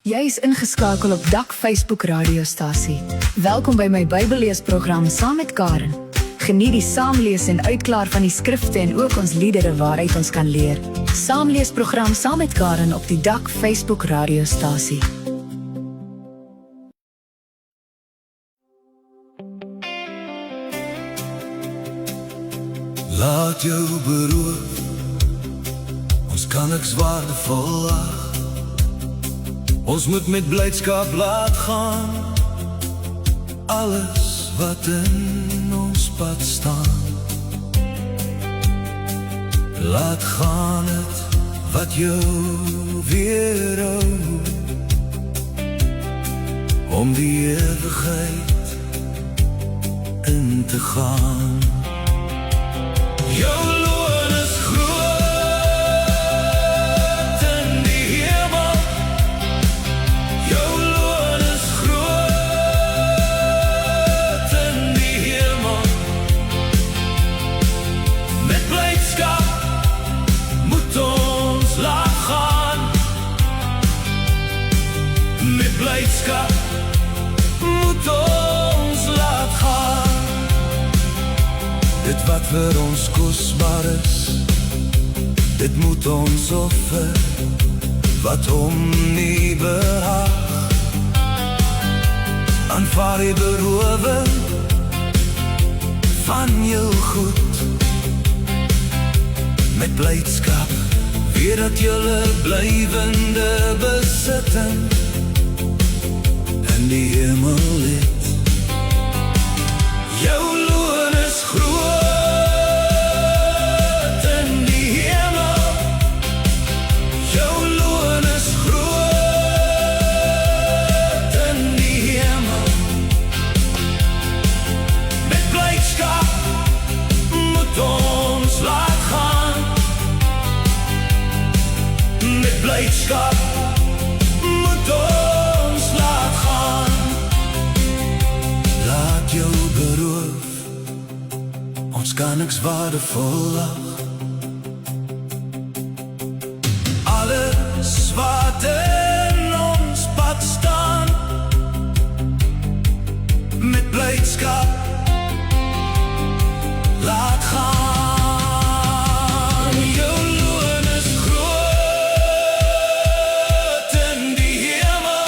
Jy is ingeskakel op Dak Facebook radiostasie. Welkom by my Bybelleesprogram saam met Karen. Geniet die saamlees en uitklaar van die skrifte en ook ons liedere waaruit ons kan leer. Saamleesprogram saam met Karen op die Dak Facebook radiostasie. Laat jou beroof, ons kan niks waardevol ag. Ons moet met blydskap laat gaan alles wat in ons pad staan. Laat gaan het wat jou weerhou om die ewigheid in te gaan. Jou loon is groot in die hemel. Jou loon is groot in die hemel. Met blydskap moet ons laat gaan. Met blydskap moet ons laat gaan. Dit wat vir ons kosbaar is, dit moet ons offer, wat hom nie behaag. Aanvaar die berowing van jou goed, met blydskap, weet dat julle blywende besitting in die hemel het. Jou loon is groot in die hemel. Jou loon is groot in die hemel. Met blydskap moet ons laat gaan. Met blydskap moet ons laat gaan. Laat jou beroof, ons kan niks waardevol ag. Alles wat in ons pad staan, met blydskap laat gaan. Jou loon is groot in die hemel.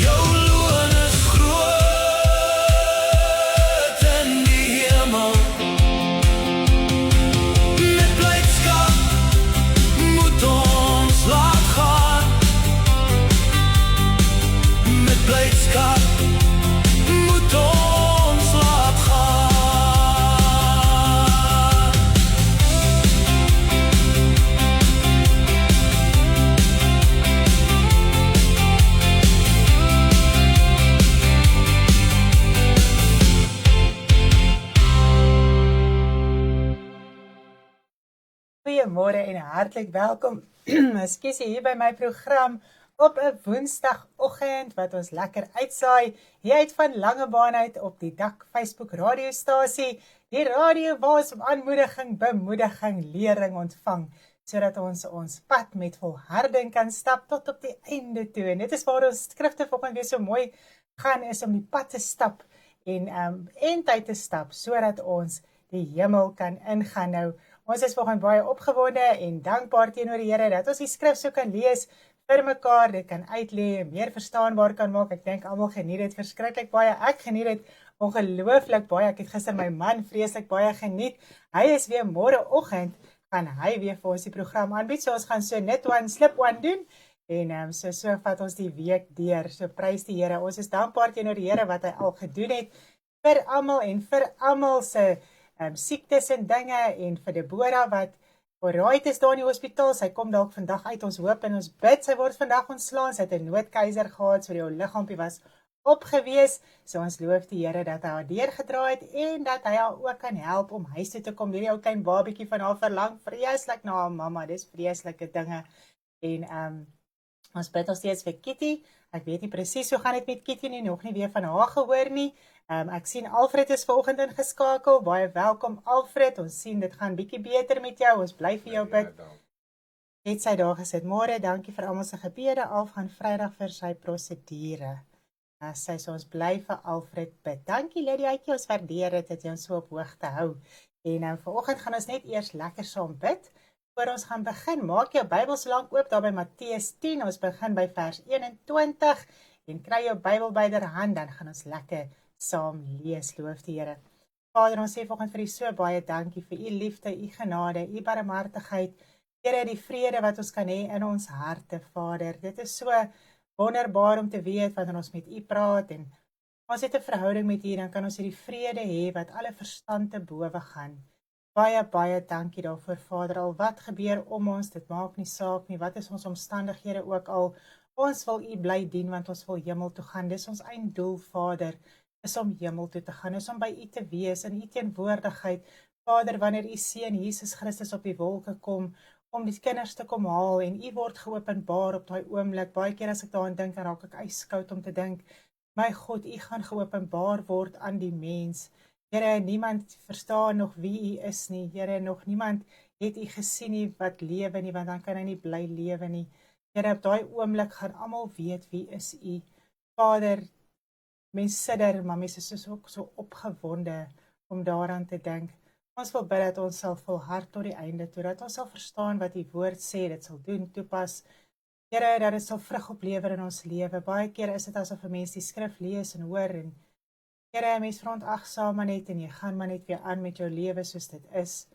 Jou loon is groot in die hemel. Met blydskap moet ons laat gaan. Met blydskap moet ons laat gaan. Goeiemôre en hartlik welkom. Ekskuus hier by my program op 'n Woensdagoggend wat ons lekker uitsaai. Hier uit van Langebaan uit op die Dak Facebook radiostasie. Die radio waar ons aanmoediging, bemoediging, lering ontvang, sodat ons pad met volharding kan stap tot op die einde toe. En dit is waar ons skrifte vanoggend weer so mooi gaan, is om die pad te stap en tyd te stap, sodat ons die hemel kan ingaan. Nou, ons is vanoggend baie opgewonde en dankbaar teenoor die Here dat ons die skrif so kan lees vir mekaar, dit kan uitlê, meer verstaanbaar kan maak. Ek dink almal geniet dit verskriklik baie. Ek geniet dit ongelooflik baie. Ek het gister my man vreeslik baie geniet. Hy is weer môreoggend, gaan hy weer vir ons die program aanbied. So ons gaan so net one slip one doen en so vat ons die week deur. So prys die Here. Ons is dankbaar teenoor die Here wat hy al gedoen het vir almal en vir almal se siektes en dinge, en vir Deborah wat alright is daar in die hospitaal. Sy kom dalk vandag uit, ons hoop en ons bid, sy word vandag ontslaan. Sy het 'n noodkeiser gehad, so die liggaampie was opgewees. So ons loof die Here dat hy haar deurgedra het en dat hy haar ook kan help om huis toe te kom. Hierdie ou klein babietjie van haar verlang vreeslik na haar mamma. Dis vreeslike dinge. En ons bid nog steeds vir Kitty. Ek weet nie presies hoe gaan dit met Kitty nie, nog nie weer van haar gehoor nie. Ek sien Alfred is vanoggend ingeskakel. Baie welkom Alfred. Ons sien dit gaan bietjie beter met jou. Ons bly vir jou bid. het sy daar gesit. Môre, dankie vir almal se gebede, Alf gaan Vrydag vir sy prosedure. Sy sê ons bly vir Alfred bid. Dankie Lydiaatjie, ons waardeer dit dat jy ons so op hoogte hou. En vanoggend gaan ons net eers lekker saam bid. Voor ons gaan begin, maak jou Bybel so lank oop daar by Matteus 10. Ons begin by vers 21 en kry jou Bybel byderhand, dan gaan ons lekker saam lees. Loof die Here. Vader, ons sê vanoggend vir U so baie dankie vir U liefde, U genade, U barmhartigheid. Here, die vrede wat ons kan hê in ons harte, Vader. Dit is so wonderbaar om te weet wanneer ons met U praat en ons het 'n verhouding met U, dan kan ons hierdie vrede hê wat alle verstand te bowe gaan. Baie, baie dankie daarvoor, Vader. Al wat gebeur om ons, dit maak nie saak nie. Wat is ons omstandighede ook al? Ons wil U bly dien, want ons wil hemel toe gaan. Dis ons einddoel, Vader, is om hemel toe te gaan, is om by U te wees, in U teenwoordigheid. Vader, wanneer U Seun Jesus Christus op die wolke kom, om die kinders te kom haal, en U word geopenbaar op daai oomblik. Baie keer as ek daaraan dink, dan raak ek yskoud om te dink, my God, U gaan geopenbaar word aan die mens. Here, niemand verstaan nog wie U is nie. Here, nog niemand het U gesien nie wat lewe nie, want dan kan hy nie bly lewe nie. Here, op daai oomblik gaan almal weet wie is U. Vader, mense sit daar, maar mense is ook so opgewonde om daaraan te dink. Ons wil bid dat ons sal volhard tot die einde toe, dat ons sal verstaan wat U woord sê, dit sal doen, toepas. Here, dat dit sal vrug oplewer in ons lewe. Baie keer is dit asof 'n mens die skrif lees en hoor en Here, mens verontagsaam maar net en jy gaan maar net weer aan met jou lewe soos dit is.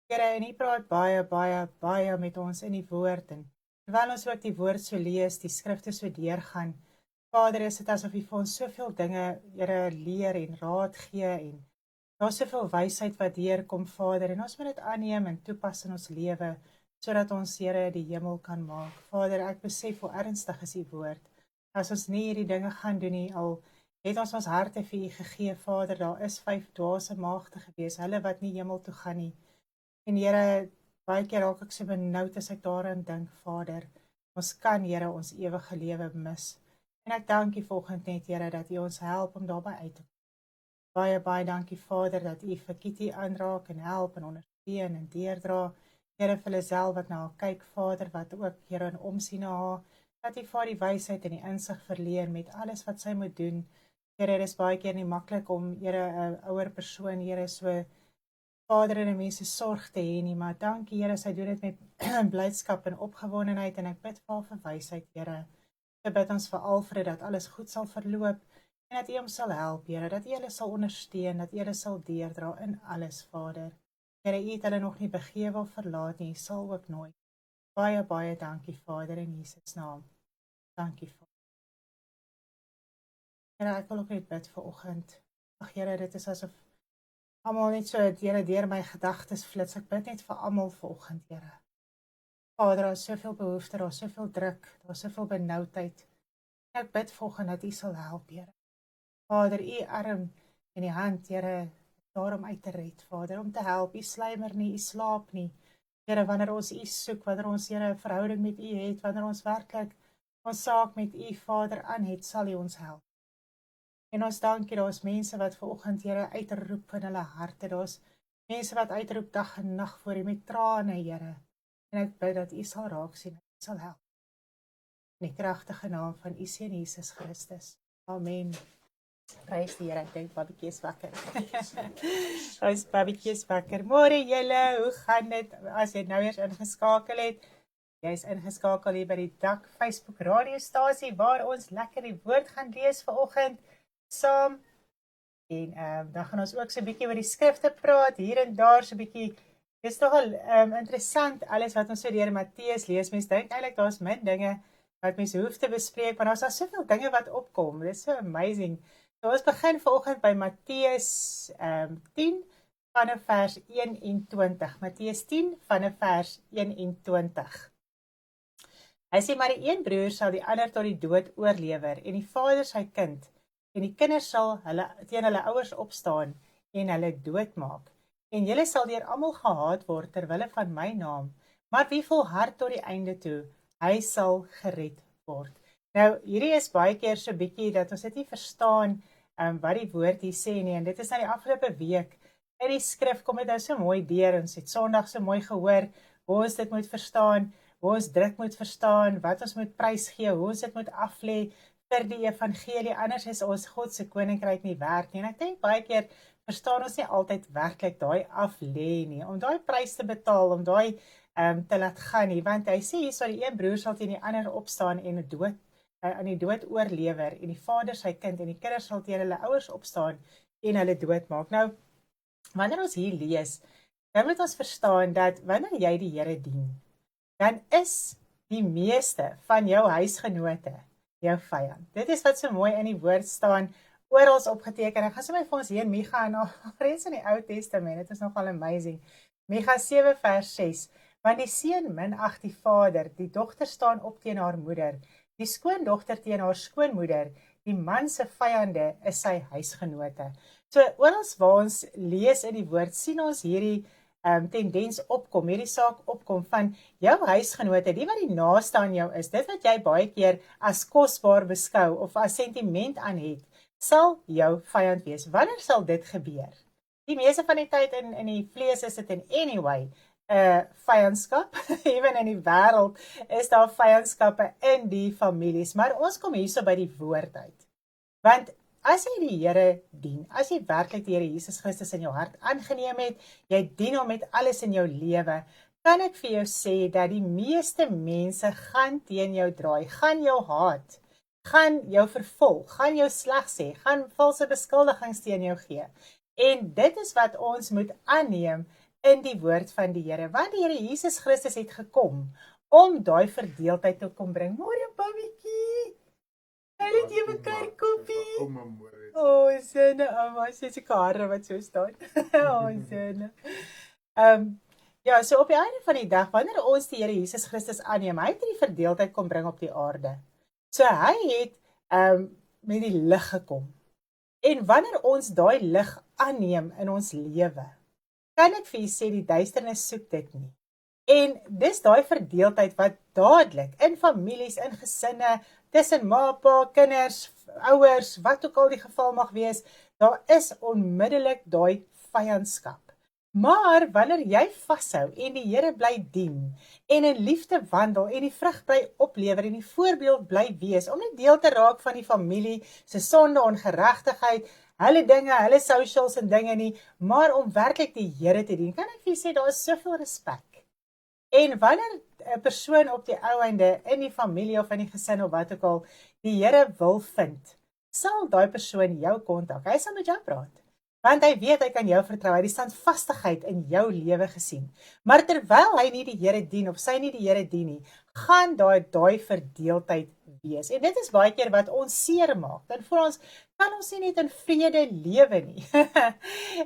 Here, en U praat baie, baie, baie met ons in die woord en terwyl ons ook die woord so lees, die skrifte so deurgaan, Vader, is dit asof U vir ons soveel dinge, Here, leer en raad gee en daar is soveel wysheid wat deurkom, Vader, en ons moet dit aanneem en toepas in ons lewe, sodat ons, Here, die hemel kan maak. Vader, ek besef hoe ernstig is U woord. As ons nie hierdie dinge gaan doen nie, al het ons harte vir U gegee, Vader, daar is 5 dwaase maagde gewees, hulle wat nie hemel toe gaan nie. En Here, baie keer raak ek so benoud as ek daaraan dink, Vader, ons kan, Here, ons ewige lewe mis. En ek dank U vanoggend net, Here, dat U ons help om daarby uit te kom. Baie, baie dankie, Vader, dat U vir Kitty aanraak en help en ondersteun en deurdra. Here, vir Lisel wat na haar kyk, Vader, wat ook, Here, in omsien na haar, dat U vir haar die wysheid en die insig verleen met alles wat sy moet doen. Here, dit is baie keer nie maklik om, Here, 'n ouer persoon, Here, so Vader en mense sorg te hê nie, maar dankie, Here, sy doen dit met blydskap en opgewondenheid en ek bid vir haar vir wysheid, Here. Ek bid ons vir Alfred dat alles goed sal verloop en dat U hom sal help, Here, dat U hulle sal ondersteun, dat U hulle sal deurdra in alles, Vader. Here, U het hulle nog nie begewe of verlaat nie, U sal ook nooit. Baie, baie dankie, Vader, in Jesus naam. Dankie, Vader. Here, ek wil ook net bid vanoggend. Ag Here, dit is asof almal net so, Here, deur my gedagtes flits. Ek bid net vir almal vanoggend, Here. Vader, daar is soveel behoefte, daar is soveel druk, daar is soveel benoudheid. Ek bid vanoggend dat U sal help, Here. Vader, U arm en die hand, Here, daarom uit te red, Vader, om te help. U slymer nie, U slaap nie. Here, wanneer ons U soek, wanneer ons, Here, 'n verhouding met U het, wanneer ons werklik ons saak met U, Vader, aan het, sal U ons help. En ons dankie, daar is mense wat vanoggend, Here, uitroep in hulle harte. Daar is mense wat uitroep dag en nag voor U met trane, Here. En ek bid dat U sal raak sien, U sal help. In die kragtige naam van U Seun Jesus Christus. Amen. Prys die Here, ek dink Babietjie is wakker. Ons Babietjie is wakker. Môre julle, hoe gaan dit as jy nou eers ingeskakel het? Jy is ingeskakel hier by die Dak Facebook radiostasie waar ons lekker die woord gaan lees vanoggend saam. En dan gaan ons ook so 'n bietjie oor die skrifte praat, hier en daar so 'n bietjie. Dit is nogal interessant alles wat ons so deur Matteus lees. Mense dink eintlik daar's min dinge wat mense hoef te bespreek, maar daar's soveel dinge wat opkom. Dit is so amazing. So ons begin vanoggend by Matteus 10 vanaf vers 21. Matteus 10 vanaf vers 21. Hy sê, maar die een broer sal die ander tot die dood oorlewer en die vader sy kind, en die kinders sal teen hulle ouers opstaan en hulle doodmaak. En julle sal deur almal gehaat word ter wille van my naam, maar wie volhard tot die einde toe, hy sal gered word. Nou, hierdie is baie keer so bietjie dat ons dit nie verstaan wat die woord hier sê nie, en dit is nou die afgelope week, in die skrif kom dit nou so mooi deur, ons het Sondag so mooi gehoor, hoe ons dit moet verstaan, hoe ons druk moet verstaan, wat ons moet prys gee, hoe ons dit moet aflê vir die evangelie, anders is ons God se koninkryk nie werd nie. En ek dink baie keer verstaan ons nie altyd werklik daai aflê nie, om daai prys te betaal, om daai te laat gaan nie, want hy sê hierso die een broer sal teen die ander opstaan en aan die dood oorlewer, en die vader sy kind, en die kinders sal teen hulle ouers opstaan en hulle doodmaak. Nou, wanneer ons hier lees, dan moet ons verstaan dat wanneer jy die Here dien, dan is die meeste van jou huisgenote jou vyand. Dit is wat so mooi in die woord staan, oral opgeteken. Ek gaan sommer vir ons hier in Micha, en reeds in die Ou Testament, dit is nogal amazing. Micha 7 vers 6, want die seun minag die vader, die dogter staan op teen haar moeder, die skoondogter teen haar skoonmoeder, die man se vyande is sy huisgenote. So, oral waar ons lees in die woord, sien ons hierdie tendens opkom, hierdie saak opkom van jou huisgenote, die wat die naaste aan jou is, dit wat jy baie keer as kosbaar beskou, of as sentiment aan het, sal jou vyand wees. Wanneer sal dit gebeur? Die meeste van die tyd in die vlees is dit in anyway, vyandskap, even in die wêreld is daar vyandskappe in die families, maar ons kom hierso by die woord uit. Want as jy die Here dien, as jy werklik die Here Jesus Christus in jou hart aangeneem het, jy dien hom met alles in jou lewe, kan ek vir jou sê dat die meeste mense gaan teen jou draai, gaan jou haat, gaan jou vervolg, gaan jou sleg sê, gaan valse beskuldigings teen jou gee. En dit is wat ons moet aanneem in die woord van die Here, want die Here Jesus Christus het gekom om daai verdeeldheid te kom bring. Môre babietjie, hulle het jy mekaar koppie. Ouma môre. Sinne, ouma, sy se kare wat so staan. Sinne. Ja, so op die einde van die dag, wanneer ons die Here Jesus Christus aanneem, hy het die verdeeldheid kom bring op die aarde. So hy het met die lig gekom. En wanneer ons daai lig aanneem in ons lewe, kan ek vir jy sê, die duisternis soek dit nie. En dis daai verdeeldheid wat dadelik in families, in gesinne, tussen ma, pa, kinders, ouers, wat ook al die geval mag wees, daar is onmiddellik daai vyandskap. Maar wanneer jy vashou en die Here bly dien, en in liefde wandel, en die vrug bly oplewer, en die voorbeeld bly wees, om nie deel te raak van die familie, se sonde, ongeregtigheid, hulle dinge, hulle socials en dinge nie, maar om werklik die Here te dien, kan ek vir jy sê, daar is soveel respek. En wanneer 'n persoon op die ou einde in die familie of in die gesin of wat ook al, die Here wil vind, sal daai persoon jou kontak, hy sal met jou praat. Want hy weet, hy kan jou vertrou, hy het die standvastigheid in jou lewe gesien. Maar terwyl hy nie die Here dien, of sy nie die Here dien nie, gaan daai verdeeldheid wees. En dit is baie keer wat ons seer maak. Dan voel ons, kan ons nie net in vrede lewe nie.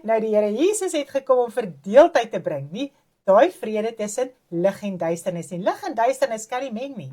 Nou die Here Jesus het gekom om verdeeldheid te bring, nie daai vrede tussen lig en duisternis nie. Lig en duisternis kan nie meng nie.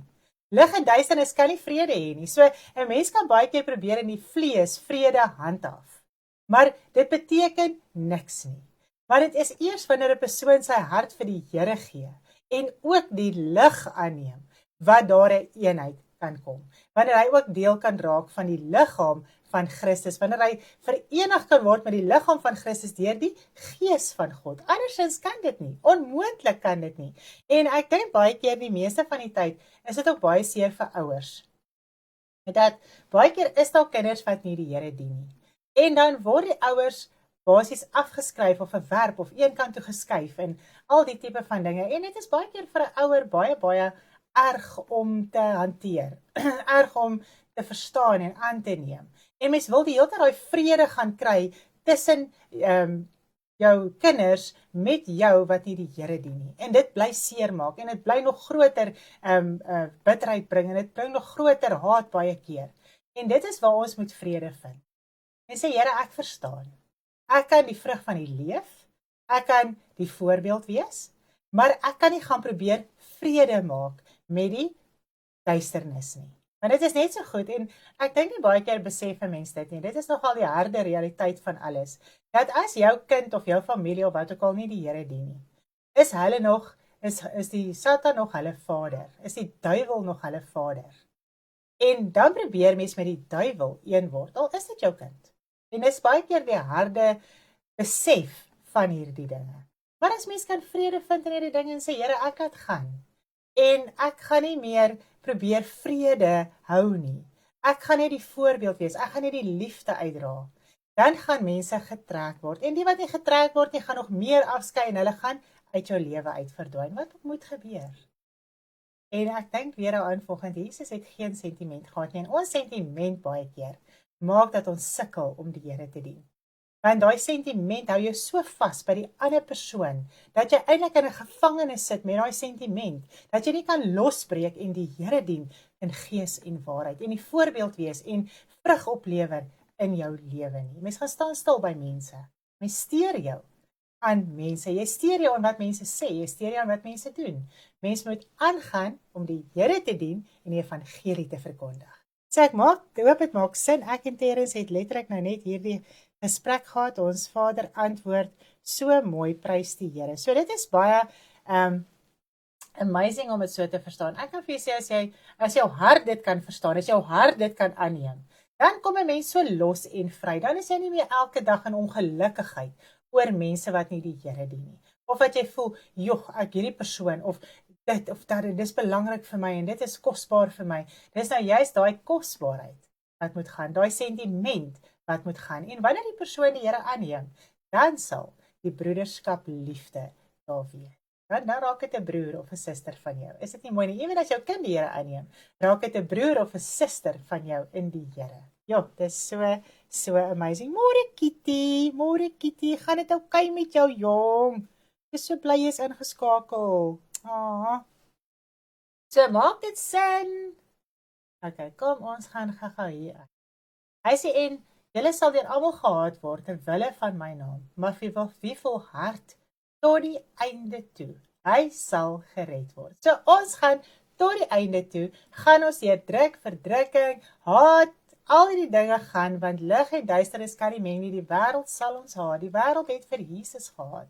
Lig en duisternis kan nie vrede hê nie. So 'n mens kan baie keer probeer in die vlees vrede handhaaf. Maar dit beteken niks nie. Maar dit is eers wanneer 'n persoon sy hart vir die Here gee en ook die lig aanneem, wat daar 'n eenheid kan kom. Wanneer hy ook deel kan raak van die liggaam van Christus, wanneer hy verenig kan word met die liggaam van Christus deur die Gees van God. Andersins kan dit nie, onmoontlik kan dit nie. En ek dink baie keer, die meeste van die tyd, is dit ook baie seer vir ouers. Dat baie keer is daar kinders wat nie die Here dien nie. En dan word die ouers basies afgeskryf of verwerp of een kant toe geskuif en al die tipe van dinge. En dit is baie keer vir 'n ouer baie erg om te hanteer, erg om te verstaan en aan te neem. En mens wil die hele tyd daai vrede gaan kry tussen jou kinders met jou wat nie die Here dien nie. En dit bly seer maak en dit bly nog groter bitterheid bring en dit bring nog groter haat baie keer. En dit is waar ons moet vrede vind. En sê, Here, ek verstaan. Ek kan die vrug van die leef, ek kan die voorbeeld wees, maar ek kan nie gaan probeer vrede maak met die duisternis nie. Want dit is net so goed, en ek dink nie baie keer besef 'n mens dit nie, dit is nogal die harde realiteit van alles, dat as jou kind of jou familie of wat ook al nie die Here dien nie, is hulle nog, is die Satan nog hulle vader, is die duiwel nog hulle vader. En dan probeer mens met die duiwel een word, al is dit jou kind. En dis baie keer die harde besef van hierdie dinge. Maar as mens kan vrede vind in hierdie dinge en sê, Here, ek laat gaan. En ek gaan nie meer probeer vrede hou nie. Ek gaan net die voorbeeld wees, ek gaan net die liefde uitdra. Dan gaan mense getrek word. En die wat nie getrek word nie, gaan nog meer afskei en hulle gaan uit jou lewe uitverdwyn. Wat moet gebeur? En ek dink weer daaraan volgende, Jesus het geen sentiment gehad nie. En ons sentiment baie keer maak dat ons sukkel om die Here te dien. Want daai sentiment hou jou so vas by die ander persoon, dat jy eintlik in 'n gevangenis sit met daai sentiment, dat jy nie kan losbreek en die Here dien in gees en waarheid, en die voorbeeld wees en vrug oplewer in jou lewe nie. Mens gaan staan stil by mense. Mens steur jou aan mense. Jy steur jou aan wat mense sê, jy steur jou aan wat mense doen. Mens moet aangaan om die Here te dien en die evangelie te verkondig. So ek hoop dit maak sin. Ek en Terence het letterlik nou net hierdie gesprek gehad. Ons Vader antwoord so mooi, prys die Here. So dit is baie amazing om dit so te verstaan. Ek kan vir jou sê, as jou hart dit kan verstaan, as jou hart dit kan aanneem, dan kom 'n mens so los en vry. Dan is jy nie meer elke dag in ongelukkigheid oor mense wat nie die Here dien nie. Of wat jy voel, joh, ek hierdie persoon, of dit, of dat, dit is belangrik vir my, en dit is kosbaar vir my. Dis nou juist daai kosbaarheid wat moet gaan, daai sentiment wat moet gaan. En wanneer die persoon die Here aanneem, dan sal die broederskap liefde daar wees. Dan raak dit 'n broer of 'n suster van jou. Is dit nie mooi nie? Ewen as jou kind die Here aanneem, raak dit 'n broer of 'n suster van jou in die Here. Jo, dit is so amazing. Môre Kitty, gaan dit oukei met jou jong? Ek is so bly jy is ingeskakel. So maak dit sin. Okay, kom ons gaan gou hier. Hy sê, en julle sal deur almal gehaat word ter wille van my naam, maar wie volhard tot die einde toe, hy sal gered word. So ons gaan tot die einde toe, gaan ons deur druk, verdrukking, haat, al die dinge gaan, want lig en duisternis kan nie meng nie, die wêreld sal ons haat, die wêreld het vir Jesus gehaat.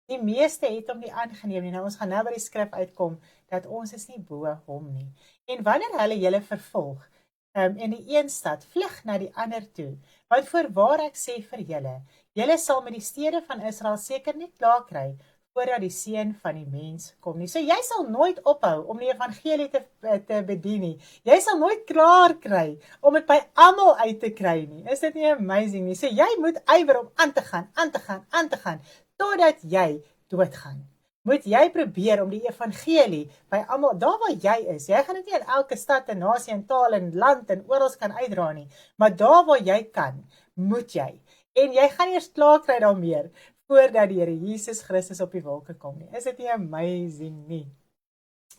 Die meeste het hom nie aangeneem nie. Nou ons gaan nou by die skrif uitkom, dat ons is nie bo hom nie. En wanneer hulle julle vervolg, in die een stad, vlug na die ander toe, want voorwaar ek sê vir julle, julle sal met die stede van Israel seker nie klaar kry, voordat die seun van die mens kom nie. So jy sal nooit ophou om die evangelie te bedien nie. Jy sal nooit klaar kry om dit by almal uit te kry nie. Is dit nie amazing nie? So jy moet ywer om aan te gaan, totdat jy doodgaan. Moet jy probeer om die evangelie by almal, daar waar jy is, jy gaan dit nie in elke stad en nasie en taal en land en oral kan uitdra nie, maar daar waar jy kan, moet jy. En jy gaan eers klaar kry daarmee, voordat die Here Jesus Christus op die wolke kom nie. Is dit nie amazing nie?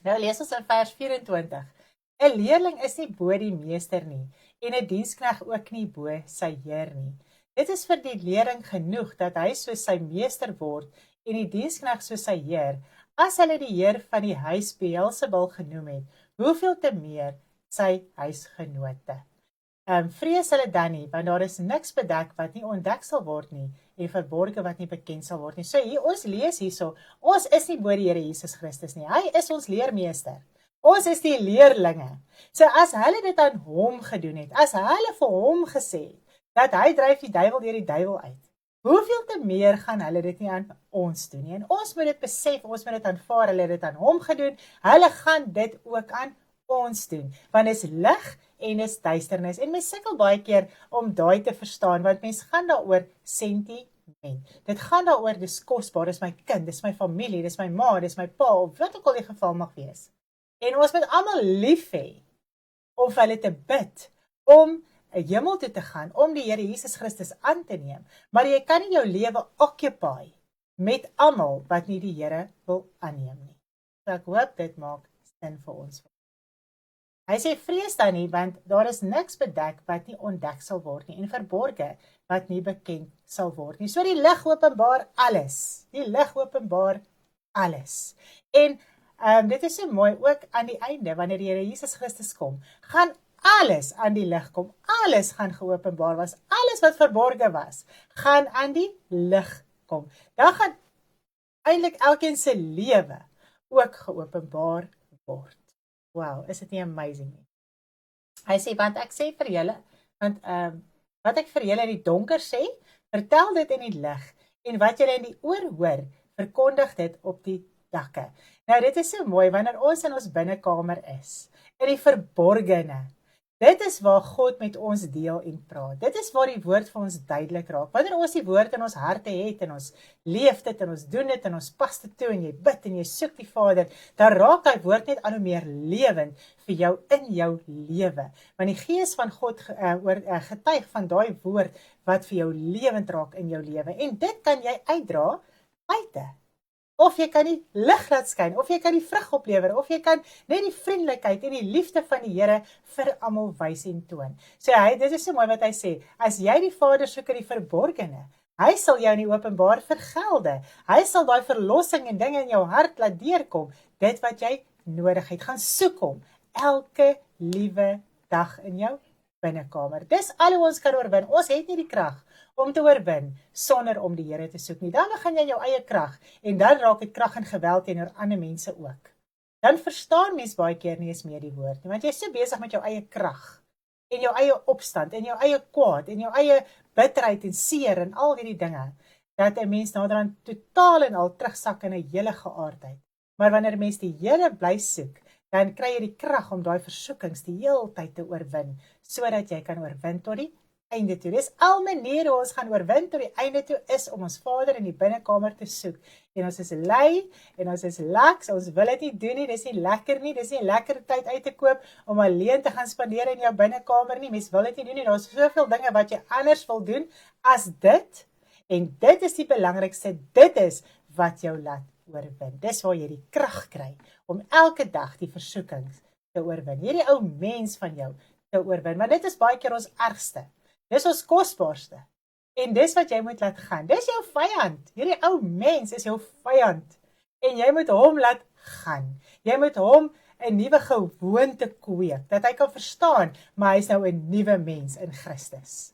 Nou lees ons in vers 24. 'n leerling is nie bo die meester nie, en 'n diensknegt ook nie bo sy heer nie. Dit is vir die leerling genoeg, dat hy soos sy meester word, en die diensknegt soos sy heer. As hulle die heer van die huis Beelzebul genoem het, hoeveel te meer sy huisgenote. Vrees hulle dan nie, want daar is niks bedek wat nie ontdek sal word nie, en verborge wat nie bekend sal word nie. So hier, ons lees hierso, ons is nie bo die Here Jesus Christus nie, hy is ons leermeester. Ons is die leerlinge. So as hulle dit aan hom gedoen het, as hulle vir hom gesê het, dat hy dryf die duiwel deur die duiwel uit, hoeveel te meer gaan hulle dit nie aan ons doen nie? En ons moet dit besef, ons moet dit aanvaar, hulle het dit aan hom gedoen, hulle gaan dit ook aan ons doen, want is lig en is duisternis, en mens sukkel baie keer om daai te verstaan, want mens gaan daaroor sentiment, dit gaan daaroor, dis kosbaar, dis my kind, dis my familie, dis my ma, dis my pa, of wat ook al die geval mag wees, en ons moet almal lief hê, om vir hulle te bid, om 'n hemel toe te gaan, om die Here Jesus Christus aan te neem, maar jy kan nie jou lewe occupy, met almal wat nie die Here wil aanneem nie. So ek hoop dit maak sin vir ons. Hy sê, vrees dan nie, want daar is niks bedek wat nie ontdek sal word nie, en verborge wat nie bekend sal word nie. So die lig openbaar alles. Die lig openbaar alles. En dit is so mooi, ook aan die einde, wanneer die Here Jesus Christus kom, gaan alles aan die lig kom. Alles gaan geopenbaar was. Alles wat verborge was, gaan aan die lig kom. Dan gaan eintlik elkeen se lewe ook geopenbaar word. Wow, is dit nie amazing nie? Hy sê, want ek sê vir julle, want wat ek vir julle in die donker sê, vertel dit in die lig, en wat julle in die oor hoor, verkondig dit op die dakke. Nou dit is so mooi wanneer ons in ons binnekamer is, in die verborgene. Dit is waar God met ons deel en praat. Dit is waar die woord vir ons duidelik raak. Wanneer ons die woord in ons harte het en ons leef dit en ons doen dit en ons pas dit toe en jy bid en jy soek die Vader, dan raak die woord net al hoe meer lewend vir jou in jou lewe. Want die Gees van God getuig van daai woord wat vir jou lewend raak in jou lewe. En dit kan jy uitdra buite. Of jy kan die lig laat skyn, of jy kan die vrug oplewer, of jy kan net die vriendelikheid en die liefde van die Here vir almal wys en toon. So dit is so mooi wat hy sê, as jy die Vader soek in die verborgene, hy sal jou in die openbaar vergelde. Hy sal daai verlossing en dinge in jou hart laat deurkom, dit wat jy nodig het. Gaan soek hom elke liewe dag in jou binnekamer. Dis al hoe ons kan oorwin. Ons het nie die krag om te oorwin sonder om die Here te soek nie. Dan begin jy in jou eie krag en dan raak dit krag en geweld teenoor ander mense ook. Dan verstaan mens baie keer nie eens meer die woord nie, want jy is so besig met jou eie krag en jou eie opstand en jou eie kwaad en jou eie bitterheid en seer en al hierdie dinge, dat 'n mens naderhand totaal en al terugsak in 'n hele geaardheid. Maar wanneer mens die Here bly soek, dan kry jy die krag om daai versoekings die heeltyd te oorwin, sodat jy kan oorwin tot die einde toe. Dis al maniere hoe ons gaan oorwin tot die einde toe is om ons Vader in die binnekamer te soek. En ons is lui en ons is laks, ons wil dit nie doen nie, dis nie lekker nie, dis nie lekker tyd uit te koop om alleen te gaan spandeer in jou binnekamer nie. Mens wil dit nie doen nie. Daar's soveel dinge wat jy anders wil doen as dit. En dit is die belangrikste. Dit is wat jou laat oorwin. Dis waar jy die krag kry om elke dag die versoekings te oorwin. Hierdie ou mens van jou te oorwin, want dit is baie keer ons ergste. Dis ons kosbaarste. En dis wat jy moet laat gaan. Dis jou vyand. Hierdie ou mens is jou vyand. En jy moet hom laat gaan. Jy moet hom 'n nuwe gewoonte kweek, dat hy kan verstaan, maar hy is nou 'n nuwe mens in Christus.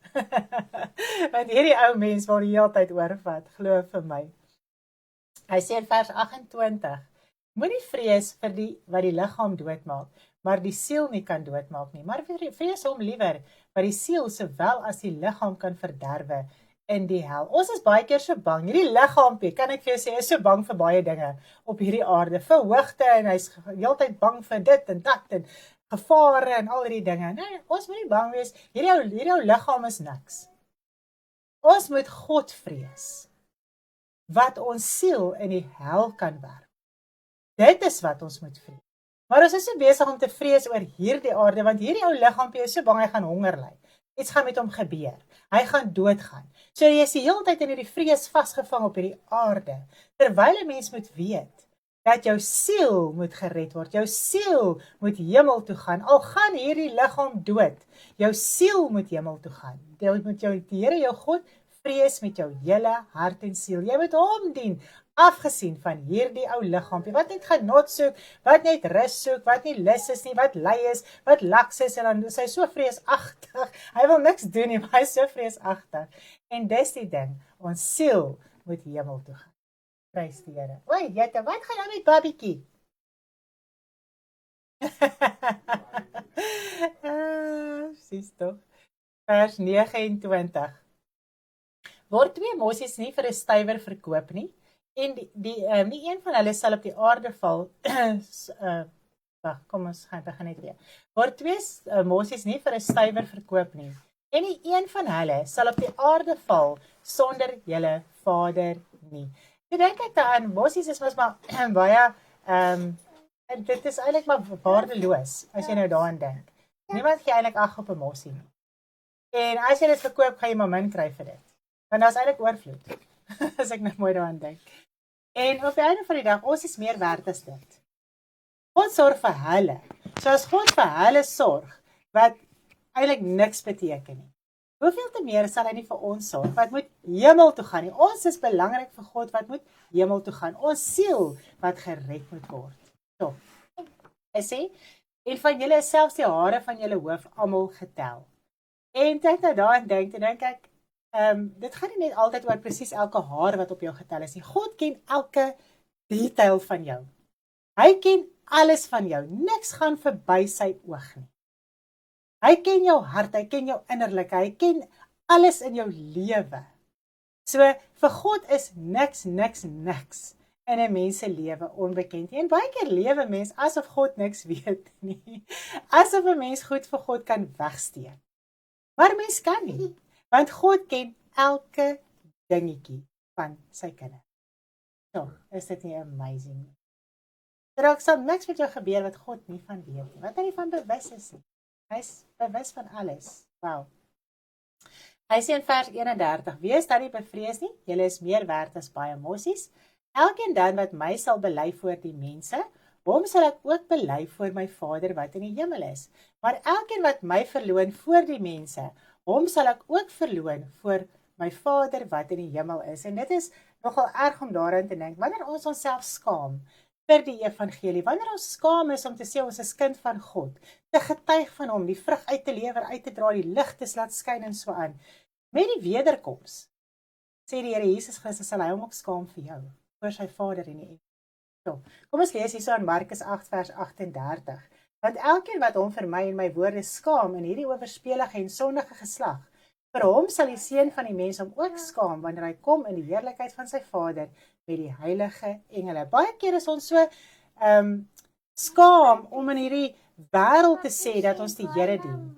Want hierdie ou mens wil die hele tyd oorvat, glo vir my. Hy sê in vers 28, moenie vrees vir wat die liggaam doodmaak, maar die siel nie kan doodmaak nie. Maar vrees hom liewer, wat die siel sowel as die liggaam kan verderwe in die hel. Ons is baie keer so bang. Hierdie liggaampie, kan ek vir jou sê, is so bang vir baie dinge op hierdie aarde. Vir hoogte en hy's heeltyd bang vir dit en dat en gevare en al hierdie dinge. Nee, ons moet nie bang wees. Hierdie ou liggaam is niks. Ons moet God vrees, wat ons siel in die hel kan werp. Dit is wat ons moet vrees. Maar ons is so besig om te vrees oor hierdie aarde, want hierdie ou liggaampie is so bang hy gaan honger ly. Iets gaan met hom gebeur. Hy gaan doodgaan. So jy is die hele tyd in hierdie vrees vasgevang op hierdie aarde. Terwyl 'n mens moet weet dat jou siel moet gered word. Jou siel moet hemel toe gaan. Al gaan hierdie liggaam dood, jou siel moet hemel toe gaan. Jy moet die Here jou God vrees met jou hele hart en siel. Jy moet hom dien, afgesien van hierdie ou liggaampie, wat net genot soek, wat net rus soek, wat nie lus is nie, wat lui is, wat laks is, en dan is hy so vreesagtig. Hy wil niks doen nie, maar hy is so vreesagtig. En dis die ding, ons siel moet hemel toe gaan. Prys die Here. Oei, Jette, wat gaan nou met Babbietjie? Sies tog. Vers 29. Word 2 mossies nie vir 'n stywer verkoop nie, en nie een van hulle sal op die aarde val. Kom ons gaan begin net weer. Word 2 mossies nie vir 'n stywer verkoop nie, en nie een van hulle sal op die aarde val sonder julle Vader nie. Ek dink ek daaraan, mossies is mos maar baie, en dit is eintlik maar waardeloos, as jy nou daaraan dink. Niemand gee eintlik ag op 'n mossie nie. En as jy dit verkoop, gaan jy maar min kry vir dit. Want daar is eintlik oorvloed, as ek nou mooi daaraan dink. En op die einde van die dag, ons is meer werd as dit. God sorg vir hulle. So as God vir hulle sorg, wat eintlik niks beteken nie, hoeveel te meer sal hy nie vir ons sorg, wat moet hemel toe gaan nie. Ons is belangrik vir God, wat moet hemel toe gaan. Ons siel, wat gered moet word. So, hy sê, en van julle is selfs die hare van julle hoof almal getel. En toe ek nou daaraan dink, ek, dit gaan nie net altyd oor presies elke haar wat op jou getel is nie. God ken elke detail van jou. Hy ken alles van jou. Niks gaan verby sy oog nie. Hy ken jou hart, hy ken jou innerlike, hy ken alles in jou lewe. So, vir God is niks. in 'n mens se lewe onbekend nie. En baie keer lewe mens asof God niks weet nie. Asof 'n mens goed vir God kan wegsteek. Maar mens kan nie, want God ken elke dingetjie van sy kinders. So, is dit nie amazing nie? Daar sal niks met jou gebeur wat God nie van weet nie, wat hy nie van bewus is nie. Hy is bewus van alles. Wow. Hy sê in vers 31, wees dan nie bevrees nie, julle is meer werd as baie mossies. Elkeen dan wat my sal bely voor die mense, hom sal ek ook bely voor my Vader wat in die hemel is. Maar elkeen wat my verloon voor die mense, hom sal ek ook verloon voor my Vader wat in die hemel is. En dit is nogal erg om daaraan te dink, wanneer ons onsself skaam vir die evangelie, wanneer ons skaam is om te sê ons is kind van God, te getuig van hom, die vrug uit te lewer, uit te dra, die lig te laat skyn en so aan. Met die wederkoms, sê die Here Jesus Christus, sal hy hom ook skaam vir jou, voor sy Vader in die hemel. So, kom ons lees hierso in Markus 8 vers 38. Want elkeen wat hom vir my en my woorde skaam in hierdie owerspelige en sondige geslag, vir hom sal die Seun van die mens hom ook skaam wanneer hy kom in die heerlikheid van sy Vader met die heilige engele. Baie keer is ons so skaam om in hierdie wêreld te sê dat ons die Here dien.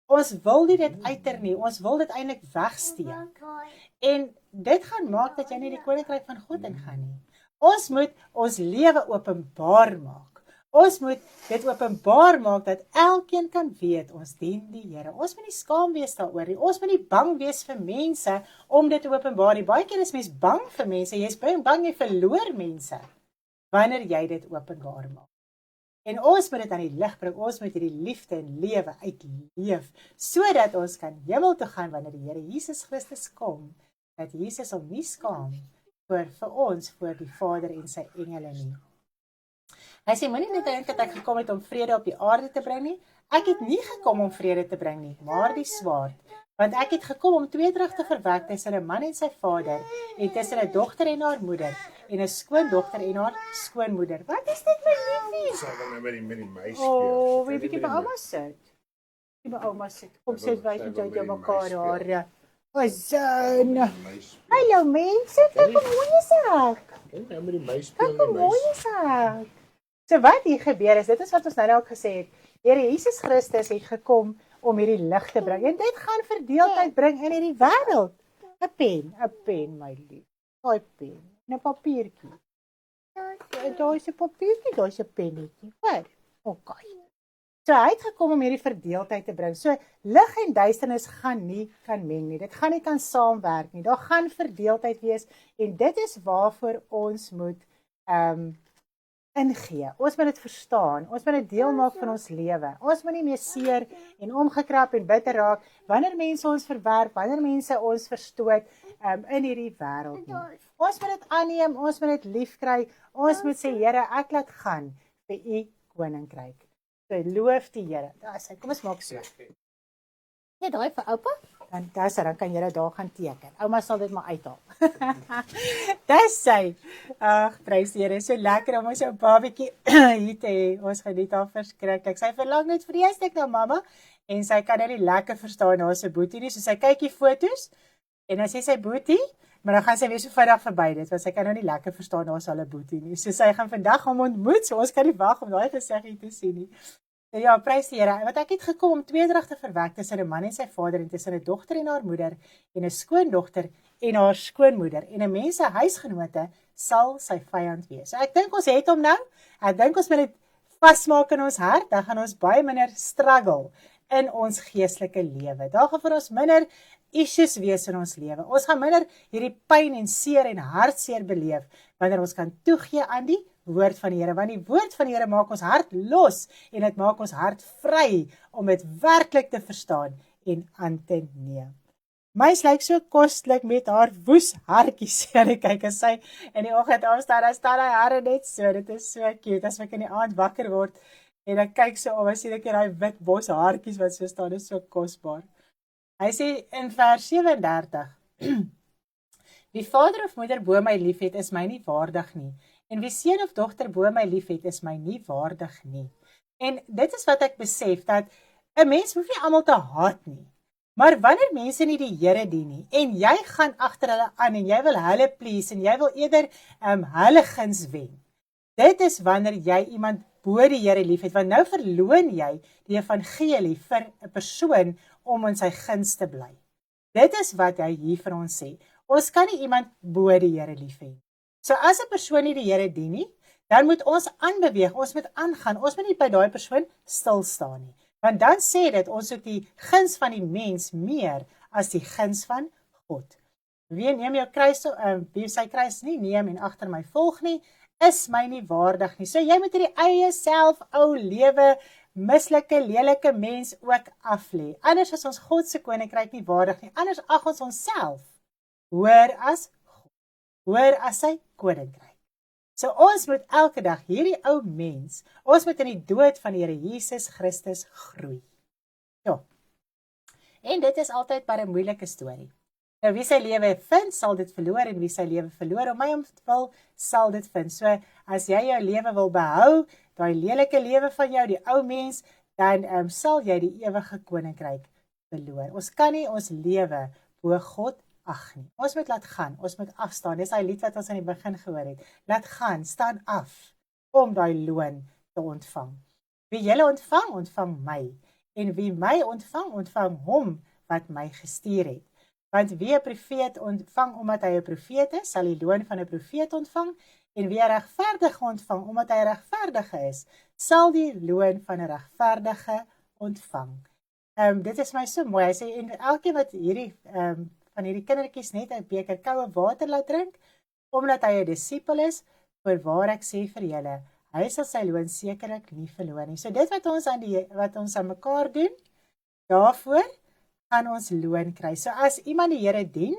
Ons wil nie dit uiter nie, ons wil dit eintlik wegsteek. En dit gaan maak dat jy nie die koninkryk van God ingaan nie. Ons moet ons lewe openbaar maak. Ons moet dit openbaar maak dat elkeen kan weet, ons dien die Here. Ons moet nie skaam wees daaroor nie. Ons moet nie bang wees vir mense om dit te openbaar nie. Baie keer is mens bang vir mense, jy is bang jy verloor mense, wanneer jy dit openbaar maak. En ons moet dit aan die lig bring, ons moet hierdie liefde en lewe uitleef, sodat ons kan hemel toe gaan wanneer die Here Jesus Christus kom, dat Jesus hom nie skaam vir ons, voor die Vader en sy engele nie. Hy sê, moenie net dink dat ek gekom het om vrede op die aarde te bring nie. Ek het nie gekom om vrede te bring nie, maar die swaard. Want ek het gekom om tweedrag te verwek tussen 'n man en sy vader, en tussen 'n dogter en haar moeder, en 'n skoondogter en haar skoonmoeder. Wat is dit, my liefie? Sal dan met die meisie speel. Oh, wil jy bietjie by ouma sit? Bietjie by ouma sit. Kom sit wys net jou mekaar daar. Osan. Hallo mense, kyk hoe mooi is ek. Kyk nou met die meisie speel. Kyk hoe mooi is ek. So wat hier gebeur is, dit is wat ons nou ook gesê het. Here Jesus Christus het gekom om hierdie lig te bring. En dit gaan verdeeldheid bring in hierdie wêreld. 'n pen, my lief. Daai pen, 'n papiertjie. Daar is 'n papiertjie, daar is 'n pennetjie. Hoor. Okay. So hy het gekom om hierdie verdeeldheid te bring. So lig en duisternis gaan nie kan meng nie. Dit gaan nie kan saamwerk nie. Daar gaan verdeeldheid wees en dit is waarvoor ons moet ingee. Ons moet dit verstaan. Ons moet dit deel maak van ons lewe. Ons moet nie meer seer en omgekrap en bitter raak wanneer mense ons verwerp, wanneer mense ons verstoot in hierdie wêreld nie. Ons moet dit aanneem, ons moet dit lief kry. Ons moet sê, Here, ek laat gaan vir u koninkryk. So loof die Here. Daar sê, kom ons maak so. Ja, daai vir oupa. Dan kan jy dit daar gaan teken. Ouma sal dit maar uithaal. Dis sy. Ag, prys die Here. So lekker om ons jou babatjie hier te hê. Ons geniet haar verskriklik. Sy verlang net vreeslik na mamma en sy kan net nie lekker verstaan haar se boetie nie. So sy kyk die foto's en dan sê sy boetie, maar dan gaan sy weer so vinnig verby dit, want sy kan nou nie lekker verstaan haar se hulle boetie nie. So sy gaan vandag hom ontmoet. So ons kan nie wag om daai gesiggie te sien nie. Ja, prys die Here. Want ek het gekom om tweedrag te verwek tussen 'n man en sy vader en tussen 'n dogter en haar moeder en 'n skoondogter en haar skoonmoeder en 'n mens se huisgenote sal sy vyand wees. So ek dink ons het hom nou. Ek dink ons moet dit vasmaak in ons hart, dan gaan ons baie minder struggle in ons geestelike lewe. Daar gaan vir ons minder issues wees in ons lewe. Ons gaan minder hierdie pyn en seer en hartseer beleef wanneer ons kan toegee aan die woord van die Here, want die woord van die Here maak ons hart los en dit maak ons hart vry om dit werklik te verstaan en aan te neem. Mys lyk so koslik met haar woes hartjies. En kyk as sy in die oggend afstaan, dan staan hy hare net so. Dit is so cute as ek in die aand wakker word en ek kyk so om, sien ek daai wit bos haartjies wat so staan, is so kosbaar. Hy sê in vers 37: Wie vader of moeder bo my liefhet, is my nie waardig nie. En wie seun of dogter bo my liefhet, is my nie waardig nie. En dit is wat ek besef, dat 'n mens hoef nie almal te haat nie. Maar wanneer mense nie die Here dien nie, en jy gaan agter hulle aan, en jy wil hulle please, en jy wil eerder hulle guns wen, dit is wanneer jy iemand bo die Here lief het, want nou verloon jy die evangelie vir 'n persoon om in sy guns te bly. Dit is wat hy hier vir ons sê. Ons kan nie iemand bo die Here lief hê. So as 'n persoon nie die Here dien nie, dan moet ons aanbeweeg, ons moet aangaan, ons moet nie by daai persoon stil staan nie. Want dan sê dit, ons soek die guns van die mens meer as die guns van God. Wie neem jou kruis, wie sy kruis nie neem en agter my volg nie, is my nie waardig nie. So jy moet hierdie eie self, ou lewe, mislike, lelike mens ook aflê. Anders is ons God se koninkryk nie waardig nie. Anders ag ons onsself hoër as God, hoër as sy koninkryk. So ons moet elke dag hierdie ou mens, ons moet in die dood van die Here Jesus Christus groei. Ja. En dit is altyd maar 'n moeilike storie. Nou wie sy lewe vind, sal dit verloor, en wie sy lewe verloor om my wil, sal dit vind. So as jy jou lewe wil behou, daai lelike lewe van jou, die ou mens, dan sal jy die ewige koninkryk verloor. Ons kan nie ons lewe bo God ag nie. Ons moet laat gaan, ons moet afstaan. Dis daai lied wat ons aan die begin gehoor het. Laat gaan, staan af om daai loon te ontvang. Wie julle ontvang, ontvang my. En wie my ontvang, ontvang hom wat my gestuur het. Want wie 'n profeet ontvang omdat hy 'n profeet is, sal die loon van 'n profeet ontvang. En wie 'n regverdige ontvang omdat hy 'n regverdige is, sal die loon van 'n regverdige ontvang. Dit is my so mooi. Hy sê, en elkeen wat van hierdie kindertjies net 'n beker koue water laat drink, omdat hy 'n disipel is, voorwaar ek sê vir julle, hy sal sy loon sekerlik nie verloor nie. So dit wat ons aan mekaar doen, daarvoor gaan ons loon kry. So as iemand die Here dien,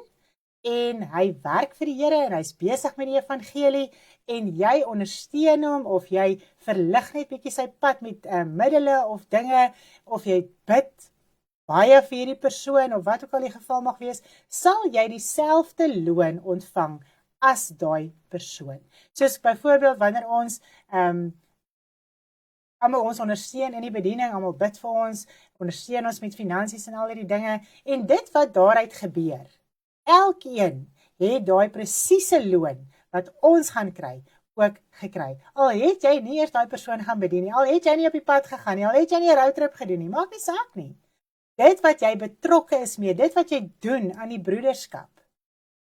en hy werk vir die Here, en hy's besig met die evangelie, en jy ondersteun hom, of jy verlig net bietjie sy pad met middele of dinge, of jy bid baie vir hierdie persoon, of wat ook al die geval mag wees, sal jy dieselfde loon ontvang as daai persoon. Soos byvoorbeeld wanneer ons almal ons ondersteun in die bediening, almal bid vir ons, ondersteun ons met finansies en al die dinge, en dit wat daaruit gebeur, elkeen het daai presiese loon wat ons gaan kry, ook gekry. Al het jy nie eers daai persoon gaan bedien nie, al het jy nie op die pad gegaan nie, al het jy nie 'n roadtrip gedoen nie, maak nie saak nie. Dit wat jy betrokke is mee, dit wat jy doen aan die broederskap,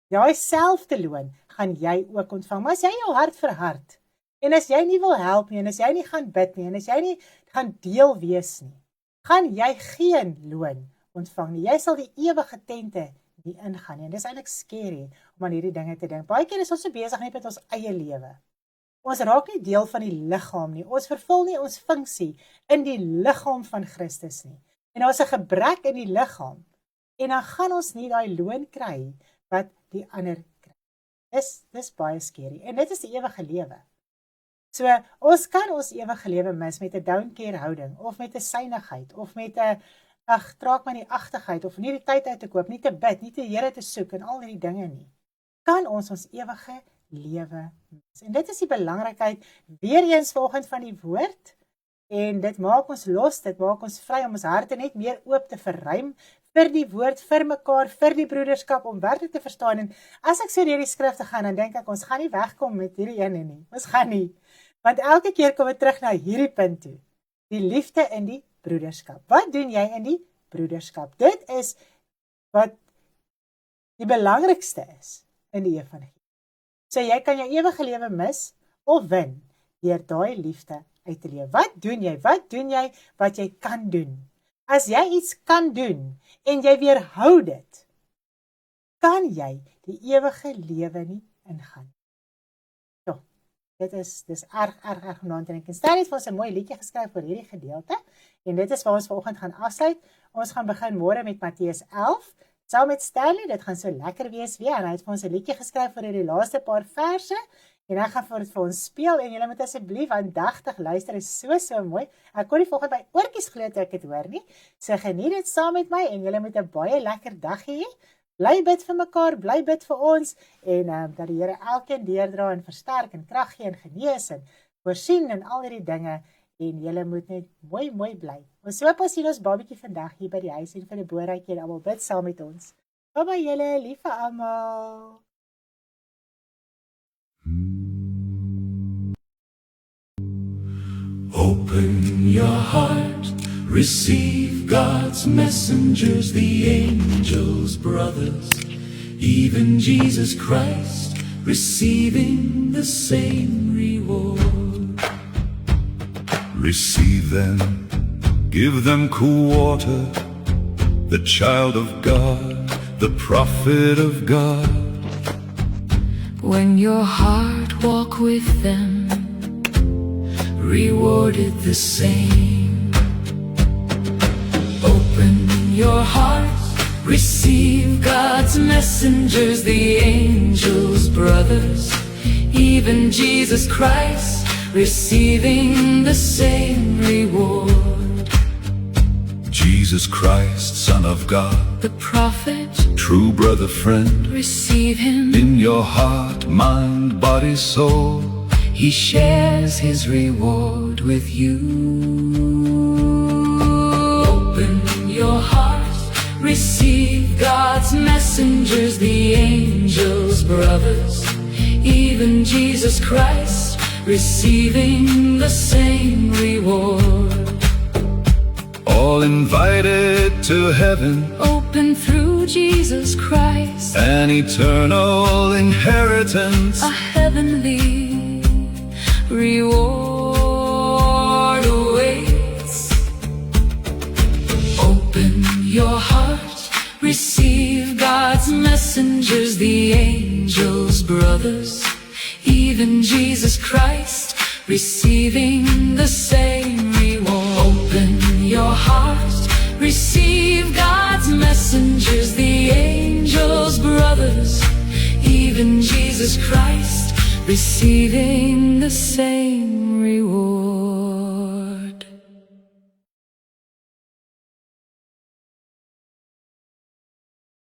daai selfde loon gaan jy ook ontvang. Maar as jy jou hart verhard, en as jy nie wil help nie, en as jy nie gaan bid nie, en as jy nie gaan deel wees nie, gaan jy geen loon ontvang nie. Jy sal die ewige tente nie ingaan nie. En dis eintlik scary om aan hierdie dinge te dink. Baie keer is ons so besig net met ons eie lewe. Ons raak nie deel van die liggaam nie. Ons vervul nie ons funksie in die liggaam van Christus nie. En daar is 'n gebrek in die liggaam. En dan gaan ons nie daai loon kry wat die ander kry. Dis baie scary. En dit is die ewige lewe. So, ons kan ons ewige lewe mis met 'n don't care houding, of met 'n synigheid, of met 'n traak my nie agtigheid, of nie die tyd uit te koop, nie te bid, nie die Here te soek, en al die dinge nie. Kan ons ewige lewe mis. En dit is die belangrikheid, weer eens vanoggend van die woord, en dit maak ons los, dit maak ons vry om ons harte net meer oop te verruim, vir die woord, vir mekaar, vir die broederskap, om werklik te verstaan. En as ek so deur die skrifte gaan, dan dink ek, ons gaan nie wegkom met hierdie ene nie. Ons gaan nie. Want elke keer kom ek terug na hierdie punt toe. Die liefde in die broederskap. Wat doen jy in die broederskap? Dit is wat die belangrikste is in die evangelie. So jy kan jou ewige lewe mis of wen deur daai liefde uit te leef. Wat doen jy? Wat doen jy wat jy kan doen? As jy iets kan doen en jy weerhou dit, kan jy die ewige lewe nie ingaan. So, dis erg om aan te dink. En Stan het vir ons 'n mooi liedjie geskryf vir hierdie gedeelte, en dit is waar ons vanoggend gaan afsluit. Ons gaan begin môre met Matteus 11, saam met Stanley. Dit gaan so lekker wees weer, en hy het vir ons 'n liedjie geskryf vir hierdie laaste paar verse, en hy gaan vir ons speel, en julle moet asseblief aandagtig luister, is so mooi. Ek kon nie vanoggend by oortjies glo toe ek dit hoor nie, so geniet dit saam met my, en julle moet 'n baie lekker dag hê. Bly bid vir mekaar, bly bid vir ons, en dat die Here elkeen deurdra en versterk en krag gee en genees en voorsien en al hierdie dinge, en julle moet net mooi bly. Ons hoop ons sien ons babietjie vandag hier by die huis en vir 'n boortjie en almal bid saam met ons. Baba julle, lief vir almal. Open your heart, receive God's messengers, the angels, brothers, even Jesus Christ, receiving the same reward. Receive them, give them cool water, the child of God, the prophet of God. When your heart walk with them, rewarded the same. Open your heart, receive God's messengers, the angels, brothers, even Jesus Christ, receiving the same reward. Jesus Christ, Son of God, The prophet, true brother, friend, receive him. in your heart, mind, body, soul. He shares his reward with you. Open your heart, receive God's messengers, the angels, brothers, even Jesus Christ, receiving the same reward. All invited to heaven, Open through Jesus Christ, an eternal inheritance. a heavenly reward awaits. Open your heart, receive God's messengers, the angels, brothers, even Jesus Christ, receiving the same reward. Open your heart, receive God's messengers, the angels, brothers, even Jesus Christ, receiving the same reward.